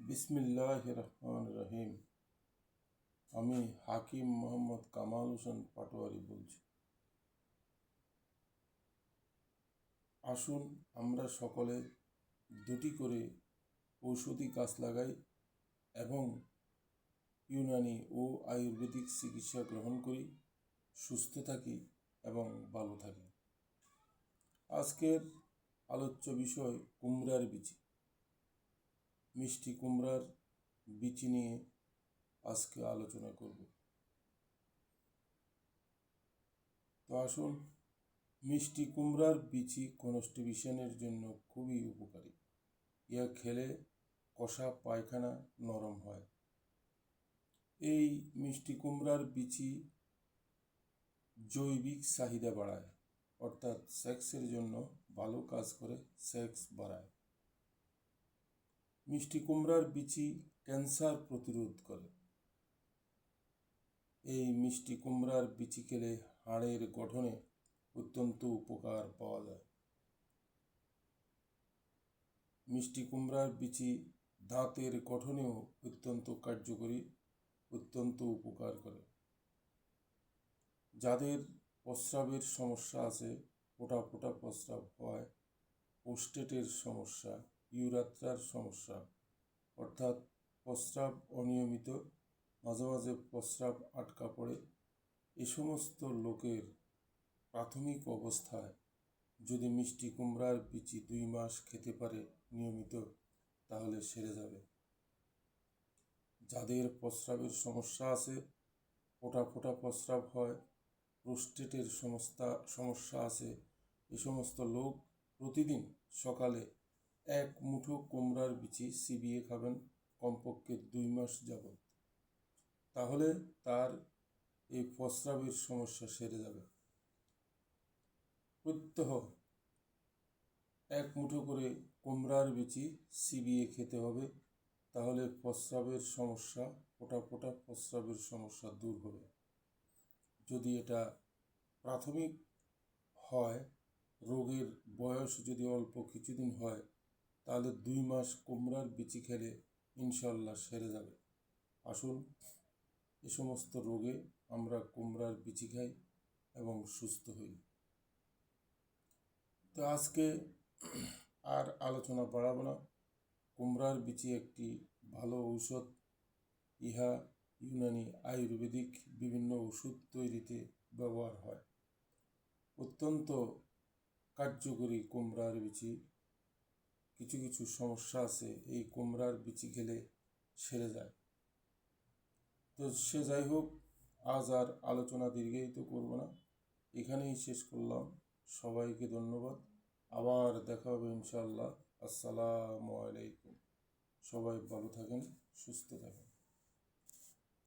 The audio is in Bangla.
বিসমিল্লাহির রহমানির রহিম। আমি হাকিম মোহাম্মদ কামাল হোসেন পাটোয়ারি বলছি। আসুন আমরা সকলে দুটি করে ঔষধি গাছ লাগাই এবং ইউনানি ও আয়ুর্বেদিক চিকিৎসা গ্রহণ করি, সুস্থ থাকি এবং ভালো থাকি। আজকের আলোচ্য বিষয় কুমড়ার বিচি। মিষ্টি কুমড়ার বিচি নিয়ে আজকে আলোচনা করব। তো আসুন, মিষ্টি কুমড়ার বিচি কনস্টিপেশনের জন্য খুবই উপকারী। ইয়া খেলে কষা পায়খানা নরম হয়। এই মিষ্টি কুমড়ার বিচি জৈবিক চাহিদা বাড়ায়, অর্থাৎ সেক্সের জন্য ভালো কাজ করে, সেক্স বাড়ায়। মিষ্টি কুমড়ার বিচি ক্যান্সার প্রতিরোধ করে। এই মিষ্টি কুমড়ার বিচি খেলে হাড়ের গঠনে অত্যন্ত উপকার পাওয়া যায়। মিষ্টি কুমড়ার বিচি দাঁতের গঠনেও অত্যন্ত কার্যকরী, অত্যন্ত উপকার করে। যাদের প্রস্রাবের সমস্যা আছে, ফোঁটা ফোঁটা প্রস্রাব হয়, প্রোস্টেটের সমস্যা, ইউরেথ্রার সমস্যা, অর্থাৎ প্রস্রাব অনিয়মিত, মাঝে মাঝে প্রস্রাব আটকা পড়ে, এ সমস্ত লোকের প্রাথমিক অবস্থায় যদি মিষ্টি কুমড়ার বিচি 2 মাস খেতে পারে নিয়মিত, তাহলে সেরে যাবে। যাদের প্রস্রাবের সমস্যা আছে, ফোঁটা ফোঁটা প্রস্রাব হয়, প্রোস্টেটের সমস্যা আছে, এ সমস্ত লোক প্রতিদিন সকালে 1 মুঠো কুমড়ার বিচি চিবিয়ে খাবেন কমপক্ষে 2 মাস যাবৎ। তাহলে তার এই প্রস্রাবের সমস্যা সেরে যাবে। প্রত্যহ 1 মুঠো করে কুমড়ার বিচি চিবিয়ে খেতে হবে, তাহলে প্রস্রাবের সমস্যা, ফোঁটা ফোঁটা প্রস্রাবের সমস্যা দূর হবে। যদি এটা প্রাথমিক হয়, রোগের বয়স যদি অল্প কিছুদিন হয়, তাহলে 2 মাস কুমড়ার বিচি খেলে ইনশাল্লাহ সেরে যাবে। আসুন, এ সমস্ত রোগে আমরা কুমড়ার বিচি খাই এবং সুস্থ হই। তো আজকে আর আলোচনা বাড়াবো না। কুমড়ার বিচি একটি ভালো ঔষধ। ইহা ইউনানি আয়ুর্বেদিক বিভিন্ন ওষুধ তৈরিতে ব্যবহার হয়। অত্যন্ত কার্যকরী কুমড়ার বিচি। কিছু কিছু সমস্যা আছে, এই কুমড়ার বিচি খেলে সেরে যায়। তো সে যাই হোক, আজ আর আলোচনা দীর্ঘায়িত করব না, এখানেই শেষ করলাম। সবাইকে ধন্যবাদ। আবার দেখা হবে ইনশাআল্লাহ। আসসালামু আলাইকুম। সবাই ভালো থাকেন, সুস্থ থাকেন।